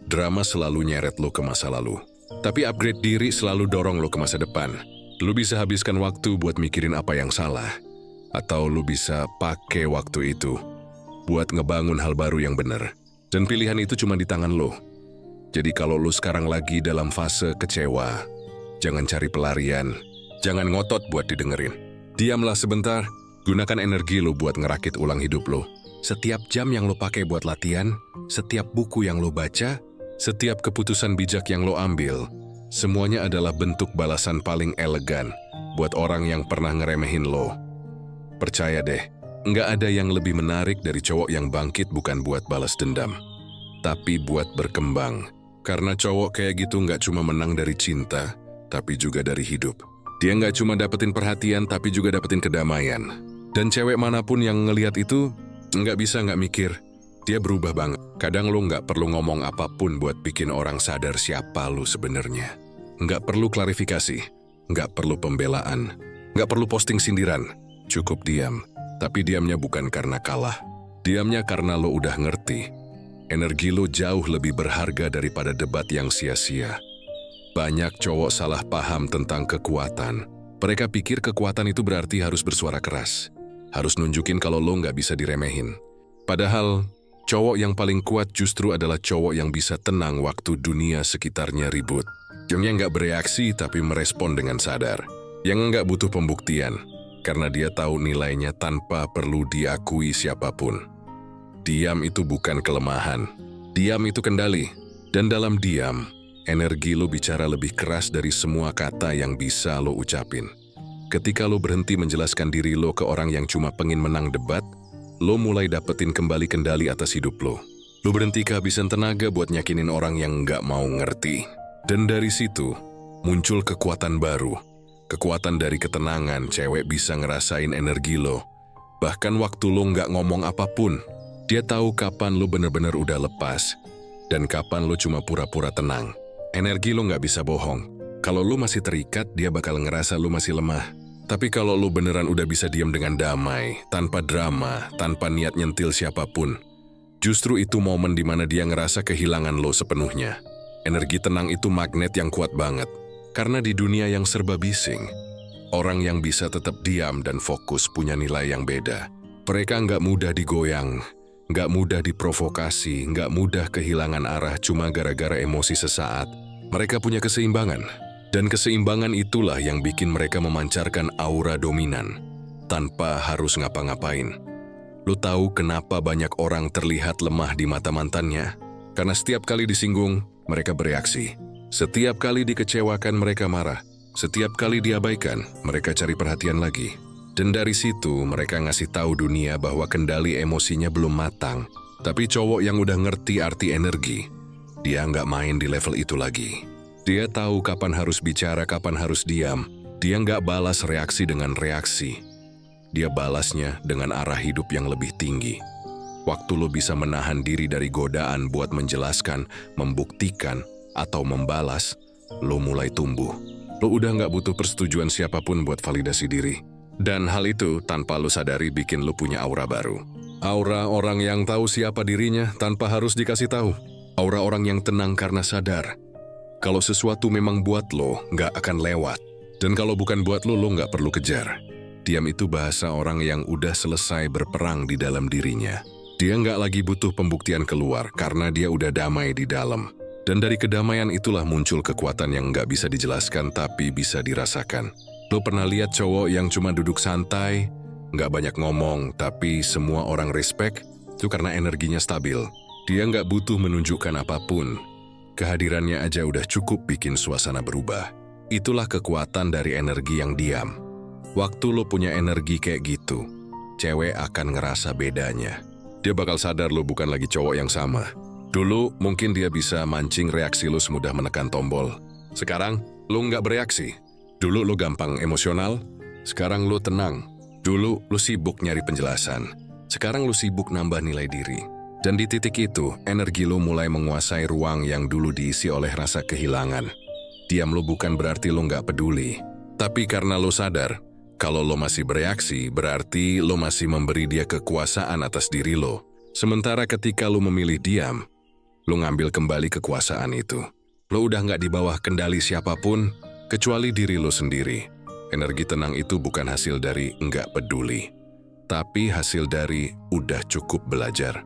drama selalu nyeret lo ke masa lalu. Tapi upgrade diri selalu dorong lo ke masa depan. Lo bisa habiskan waktu buat mikirin apa yang salah. Atau lo bisa pakai waktu itu buat ngebangun hal baru yang benar. Dan pilihan itu cuma di tangan lo. Jadi kalau lo sekarang lagi dalam fase kecewa, jangan cari pelarian, jangan ngotot buat didengerin. Diamlah sebentar, gunakan energi lo buat ngerakit ulang hidup lo. Setiap jam yang lo pakai buat latihan, setiap buku yang lo baca, setiap keputusan bijak yang lo ambil, semuanya adalah bentuk balasan paling elegan buat orang yang pernah ngeremehin lo. Percaya deh, nggak ada yang lebih menarik dari cowok yang bangkit bukan buat balas dendam, tapi buat berkembang. Karena cowok kayak gitu nggak cuma menang dari cinta, tapi juga dari hidup. Dia nggak cuma dapetin perhatian, tapi juga dapetin kedamaian. Dan cewek manapun yang ngelihat itu, nggak bisa nggak mikir, dia berubah banget. Kadang lo nggak perlu ngomong apapun buat bikin orang sadar siapa lo sebenarnya. Nggak perlu klarifikasi, nggak perlu pembelaan, nggak perlu posting sindiran. Cukup diam, tapi diamnya bukan karena kalah. Diamnya karena lo udah ngerti. Energi lo jauh lebih berharga daripada debat yang sia-sia. Banyak cowok salah paham tentang kekuatan. Mereka pikir kekuatan itu berarti harus bersuara keras. Harus nunjukin kalau lo nggak bisa diremehin. Padahal, cowok yang paling kuat justru adalah cowok yang bisa tenang waktu dunia sekitarnya ribut. Yang nggak bereaksi tapi merespon dengan sadar. Yang nggak butuh pembuktian, karena dia tahu nilainya tanpa perlu diakui siapapun. Diam itu bukan kelemahan. Diam itu kendali. Dan dalam diam, energi lo bicara lebih keras dari semua kata yang bisa lo ucapin. Ketika lo berhenti menjelaskan diri lo ke orang yang cuma pengen menang debat, lo mulai dapetin kembali kendali atas hidup lo. Lo berhenti kehabisan tenaga buat nyakinin orang yang nggak mau ngerti. Dan dari situ, muncul kekuatan baru. Kekuatan dari ketenangan. Cewek bisa ngerasain energi lo. Bahkan waktu lo nggak ngomong apapun, dia tahu kapan lo bener-bener udah lepas, dan kapan lo cuma pura-pura tenang. Energi lo nggak bisa bohong. Kalau lo masih terikat, dia bakal ngerasa lo masih lemah. Tapi kalau lo beneran udah bisa diam dengan damai, tanpa drama, tanpa niat nyentil siapapun, justru itu momen dimana dia ngerasa kehilangan lo sepenuhnya. Energi tenang itu magnet yang kuat banget. Karena di dunia yang serba bising, orang yang bisa tetap diam dan fokus punya nilai yang beda. Mereka nggak mudah digoyang, nggak mudah diprovokasi, nggak mudah kehilangan arah cuma gara-gara emosi sesaat. Mereka punya keseimbangan. Dan keseimbangan itulah yang bikin mereka memancarkan aura dominan, tanpa harus ngapa-ngapain. Lu tahu kenapa banyak orang terlihat lemah di mata mantannya? Karena setiap kali disinggung, mereka bereaksi. Setiap kali dikecewakan, mereka marah. Setiap kali diabaikan, mereka cari perhatian lagi. Dan dari situ, mereka ngasih tahu dunia bahwa kendali emosinya belum matang. Tapi cowok yang udah ngerti arti energi, dia nggak main di level itu lagi. Dia tahu kapan harus bicara, kapan harus diam. Dia nggak balas reaksi dengan reaksi. Dia balasnya dengan arah hidup yang lebih tinggi. Waktu lo bisa menahan diri dari godaan buat menjelaskan, membuktikan, atau membalas, lo mulai tumbuh. Lo udah nggak butuh persetujuan siapapun buat validasi diri. Dan hal itu tanpa lo sadari bikin lo punya aura baru. Aura orang yang tahu siapa dirinya tanpa harus dikasih tahu. Aura orang yang tenang karena sadar. Kalau sesuatu memang buat lo, nggak akan lewat. Dan kalau bukan buat lo, lo nggak perlu kejar. Diam itu bahasa orang yang udah selesai berperang di dalam dirinya. Dia nggak lagi butuh pembuktian keluar karena dia udah damai di dalam. Dan dari kedamaian itulah muncul kekuatan yang nggak bisa dijelaskan tapi bisa dirasakan. Lo pernah lihat cowok yang cuma duduk santai, nggak banyak ngomong, tapi semua orang respect? Itu karena energinya stabil. Dia nggak butuh menunjukkan apapun. Kehadirannya aja udah cukup bikin suasana berubah. Itulah kekuatan dari energi yang diam. Waktu lo punya energi kayak gitu, cewek akan ngerasa bedanya. Dia bakal sadar lo bukan lagi cowok yang sama. Dulu mungkin dia bisa mancing reaksi lo semudah menekan tombol. Sekarang lo nggak bereaksi. Dulu lo gampang emosional, sekarang lo tenang. Dulu lo sibuk nyari penjelasan, sekarang lo sibuk nambah nilai diri. Dan di titik itu, energi lo mulai menguasai ruang yang dulu diisi oleh rasa kehilangan. Diam lo bukan berarti lo nggak peduli. Tapi karena lo sadar, Kalau lo masih bereaksi, berarti lo masih memberi dia kekuasaan atas diri lo. Sementara ketika lo memilih diam, lo ngambil kembali kekuasaan itu. Lo udah nggak di bawah kendali siapapun, kecuali diri lo sendiri. Energi tenang itu bukan hasil dari nggak peduli, tapi hasil dari udah cukup belajar.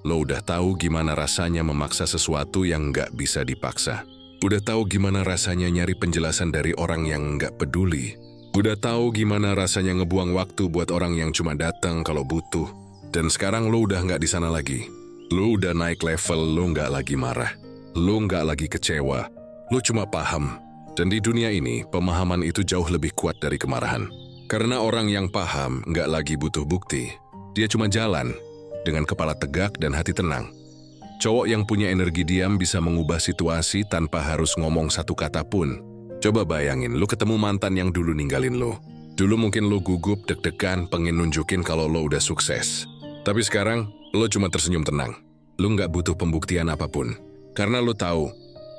Lo udah tahu gimana rasanya memaksa sesuatu yang nggak bisa dipaksa. Udah tahu gimana rasanya nyari penjelasan dari orang yang nggak peduli. Udah tahu gimana rasanya ngebuang waktu buat orang yang cuma datang kalau butuh. Dan sekarang lo udah nggak di sana lagi. Lo udah naik level, lo nggak lagi marah. Lo nggak lagi kecewa. Lo cuma paham. Dan di dunia ini, pemahaman itu jauh lebih kuat dari kemarahan. Karena orang yang paham nggak lagi butuh bukti. Dia cuma jalan dengan kepala tegak dan hati tenang. Cowok yang punya energi diam bisa mengubah situasi tanpa harus ngomong satu kata pun. Coba bayangin, lo ketemu mantan yang dulu ninggalin lo. Dulu mungkin lo gugup, deg-degan, pengen nunjukin kalau lo udah sukses. Tapi sekarang, lo cuma tersenyum tenang. Lo nggak butuh pembuktian apapun. Karena lo tahu,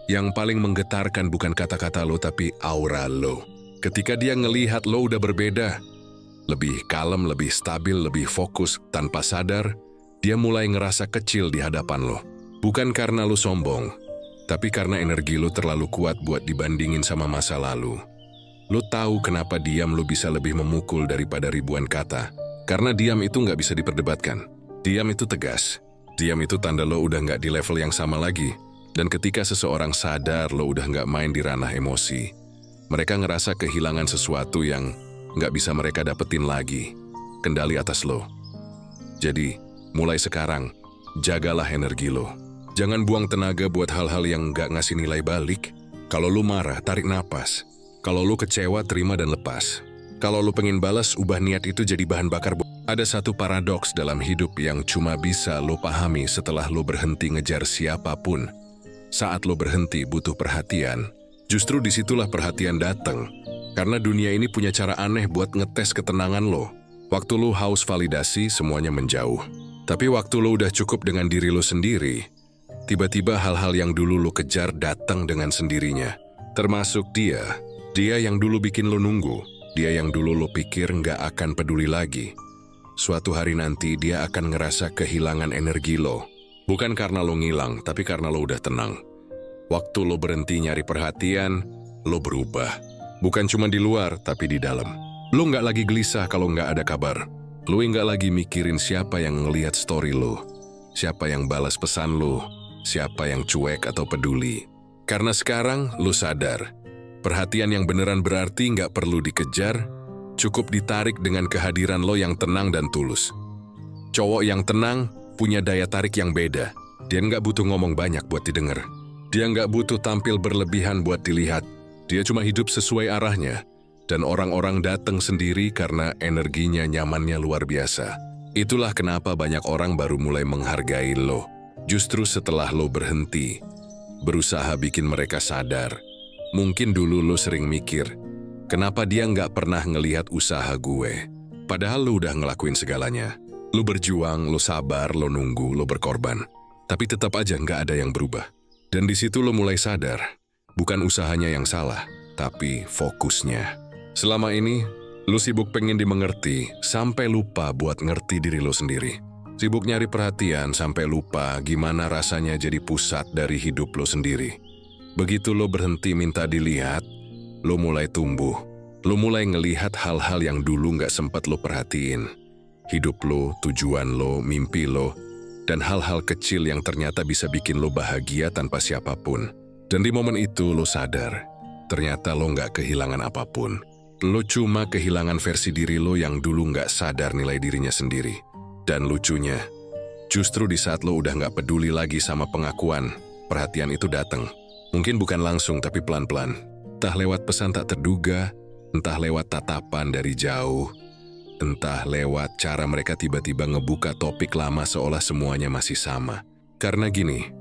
yang paling menggetarkan bukan kata-kata lo tapi aura lo. Ketika dia ngelihat lo udah berbeda, lebih kalem, lebih stabil, lebih fokus, tanpa sadar, dia mulai ngerasa kecil di hadapan lo. Bukan karena lo sombong, tapi karena energi lo terlalu kuat buat dibandingin sama masa lalu. Lo tahu kenapa diam lo bisa lebih memukul daripada ribuan kata. Karena diam itu nggak bisa diperdebatkan. Diam itu tegas. Diam itu tanda lo udah nggak di level yang sama lagi. Dan ketika seseorang sadar lo udah nggak main di ranah emosi, mereka ngerasa kehilangan sesuatu yang nggak bisa mereka dapetin lagi. Kendali atas lo. Jadi, mulai sekarang, jagalah energi lo. Jangan buang tenaga buat hal-hal yang nggak ngasih nilai balik. Kalau lo marah, tarik napas. Kalau lo kecewa, terima dan lepas. Kalau lo pengen balas, ubah niat itu jadi bahan bakar. Ada satu paradoks dalam hidup yang cuma bisa lo pahami setelah lo berhenti ngejar siapapun. Saat lo berhenti butuh perhatian, justru disitulah perhatian datang. Karena dunia ini punya cara aneh buat ngetes ketenangan lo. Waktu lo haus validasi, semuanya menjauh. Tapi waktu lo udah cukup dengan diri lo sendiri, tiba-tiba hal-hal yang dulu lo kejar datang dengan sendirinya. Termasuk dia yang dulu bikin lo nunggu. Dia yang dulu lo pikir nggak akan peduli lagi. Suatu hari nanti dia akan ngerasa kehilangan energi lo. Bukan karena lo ngilang, tapi karena lo udah tenang. Waktu lo berhenti nyari perhatian, lo berubah. Bukan cuma di luar, tapi di dalam. Lo nggak lagi gelisah kalau nggak ada kabar. Lo nggak lagi mikirin siapa yang ngelihat story lo. Siapa yang balas pesan lo. Siapa yang cuek atau peduli. Karena sekarang lo sadar. Perhatian yang beneran berarti nggak perlu dikejar, cukup ditarik dengan kehadiran lo yang tenang dan tulus. Cowok yang tenang punya daya tarik yang beda. Dia nggak butuh ngomong banyak buat didengar. Dia nggak butuh tampil berlebihan buat dilihat. Dia cuma hidup sesuai arahnya. Dan orang-orang datang sendiri karena energinya nyamannya luar biasa. Itulah kenapa banyak orang baru mulai menghargai lo. Justru setelah lo berhenti, berusaha bikin mereka sadar. Mungkin dulu lo sering mikir, kenapa dia nggak pernah ngelihat usaha gue? Padahal lo udah ngelakuin segalanya. Lo berjuang, lo sabar, lo nunggu, lo berkorban. Tapi tetap aja nggak ada yang berubah. Dan di situ lo mulai sadar, bukan usahanya yang salah, tapi fokusnya. Selama ini, lo sibuk pengen dimengerti, sampai lupa buat ngerti diri lo sendiri. Sibuk nyari perhatian, sampai lupa gimana rasanya jadi pusat dari hidup lo sendiri. Begitu lo berhenti minta dilihat, lo mulai tumbuh. Lo mulai ngelihat hal-hal yang dulu nggak sempat lo perhatiin. Hidup lo, tujuan lo, mimpi lo, dan hal-hal kecil yang ternyata bisa bikin lo bahagia tanpa siapapun. Dan di momen itu lo sadar, ternyata lo nggak kehilangan apapun. Lo cuma kehilangan versi diri lo yang dulu nggak sadar nilai dirinya sendiri. Dan lucunya, justru di saat lo udah nggak peduli lagi sama pengakuan, perhatian itu datang. Mungkin bukan langsung tapi pelan-pelan. Entah lewat pesan tak terduga, entah lewat tatapan dari jauh, entah lewat cara mereka tiba-tiba ngebuka topik lama seolah semuanya masih sama. Karena gini,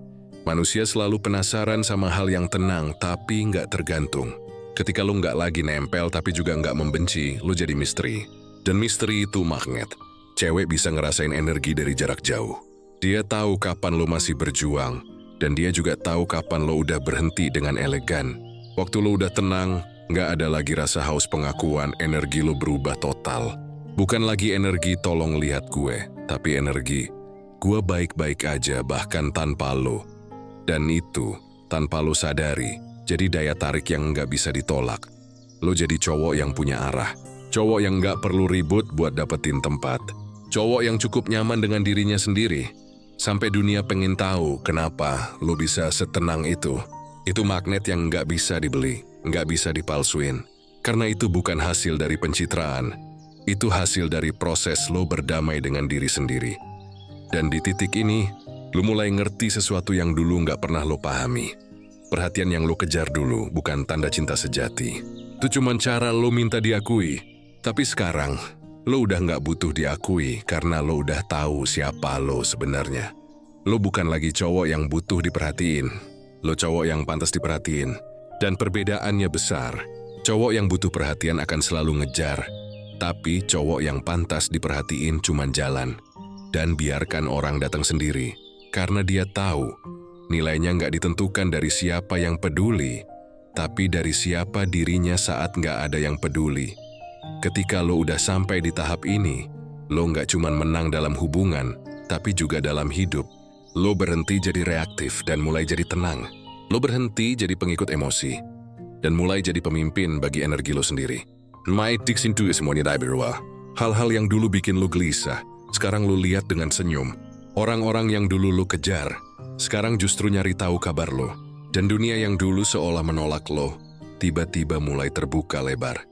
manusia selalu penasaran sama hal yang tenang tapi nggak tergantung. Ketika lo nggak lagi nempel tapi juga nggak membenci, lo jadi misteri. Dan misteri itu magnet. Cewek bisa ngerasain energi dari jarak jauh. Dia tahu kapan lo masih berjuang. Dan dia juga tahu kapan lo udah berhenti dengan elegan. Waktu lo udah tenang, Nggak ada lagi rasa haus pengakuan, energi lo berubah total. Bukan lagi energi tolong lihat gue, tapi energi gue baik-baik aja bahkan tanpa lo. Dan itu, tanpa lo sadari, jadi daya tarik yang nggak bisa ditolak. Lo jadi cowok yang punya arah. Cowok yang nggak perlu ribut buat dapetin tempat. Cowok yang cukup nyaman dengan dirinya sendiri. Sampai dunia pengen tahu kenapa lo bisa setenang itu. Itu magnet yang nggak bisa dibeli, nggak bisa dipalsuin. Karena itu bukan hasil dari pencitraan. Itu hasil dari proses lo berdamai dengan diri sendiri. Dan di titik ini, lo mulai ngerti sesuatu yang dulu nggak pernah lo pahami. Perhatian yang lo kejar dulu bukan tanda cinta sejati. Itu cuma cara lo minta diakui. Tapi sekarang, lo udah nggak butuh diakui karena lo udah tahu siapa lo sebenarnya. Lo bukan lagi cowok yang butuh diperhatiin. Lo cowok yang pantas diperhatiin. Dan perbedaannya besar. Cowok yang butuh perhatian akan selalu ngejar. Tapi cowok yang pantas diperhatiin cuma jalan. Dan biarkan orang datang sendiri. Karena dia tahu, nilainya nggak ditentukan dari siapa yang peduli. Tapi dari siapa dirinya saat nggak ada yang peduli. Ketika lo udah sampai di tahap ini, lo nggak cuma menang dalam hubungan, tapi juga dalam hidup. Lo berhenti jadi reaktif dan mulai jadi tenang. Lo berhenti jadi pengikut emosi, dan mulai jadi pemimpin bagi energi lo sendiri. Itu semuanya berubah. Hal-hal yang dulu bikin lo gelisah, sekarang lo lihat dengan senyum. Orang-orang yang dulu lo kejar, sekarang justru nyari tahu kabar lo. Dan dunia yang dulu seolah menolak lo, tiba-tiba mulai terbuka lebar.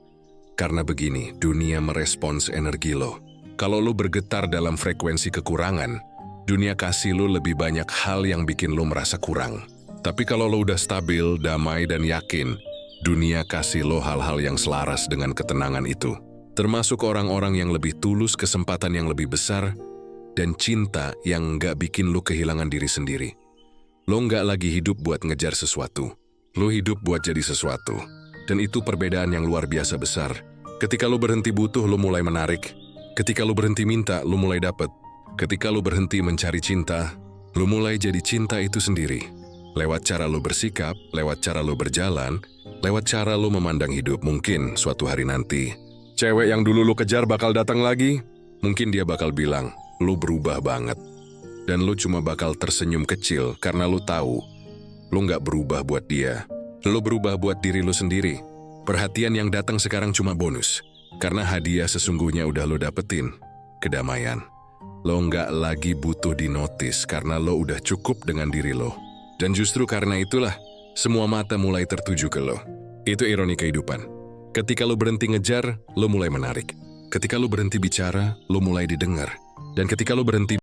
Karena begini, dunia merespons energi lo. Kalau lo bergetar dalam frekuensi kekurangan, dunia kasih lo lebih banyak hal yang bikin lo merasa kurang. Tapi kalau lo udah stabil, damai, dan yakin, dunia kasih lo hal-hal yang selaras dengan ketenangan itu. Termasuk orang-orang yang lebih tulus, kesempatan yang lebih besar, dan cinta yang nggak bikin lo kehilangan diri sendiri. Lo nggak lagi hidup buat ngejar sesuatu. Lo hidup buat jadi sesuatu. Dan itu perbedaan yang luar biasa besar. Ketika lo berhenti butuh, lo mulai menarik. Ketika lo berhenti minta, lo mulai dapet. Ketika lo berhenti mencari cinta, lo mulai jadi cinta itu sendiri. Lewat cara lo bersikap, lewat cara lo berjalan, lewat cara lo memandang hidup. Mungkin suatu hari nanti, cewek yang dulu lo kejar bakal datang lagi. Mungkin dia bakal bilang, lo berubah banget. Dan lo cuma bakal tersenyum kecil karena lo tahu, lo nggak berubah buat dia. Lo berubah buat diri lo sendiri. Perhatian yang datang sekarang cuma bonus. Karena hadiah sesungguhnya udah lo dapetin. Kedamaian. Lo nggak lagi butuh dinotis karena lo udah cukup dengan diri lo. Dan justru karena itulah, semua mata mulai tertuju ke lo. Itu ironi kehidupan. Ketika lo berhenti ngejar, lo mulai menarik. Ketika lo berhenti bicara, lo mulai didengar. Dan ketika lo berhenti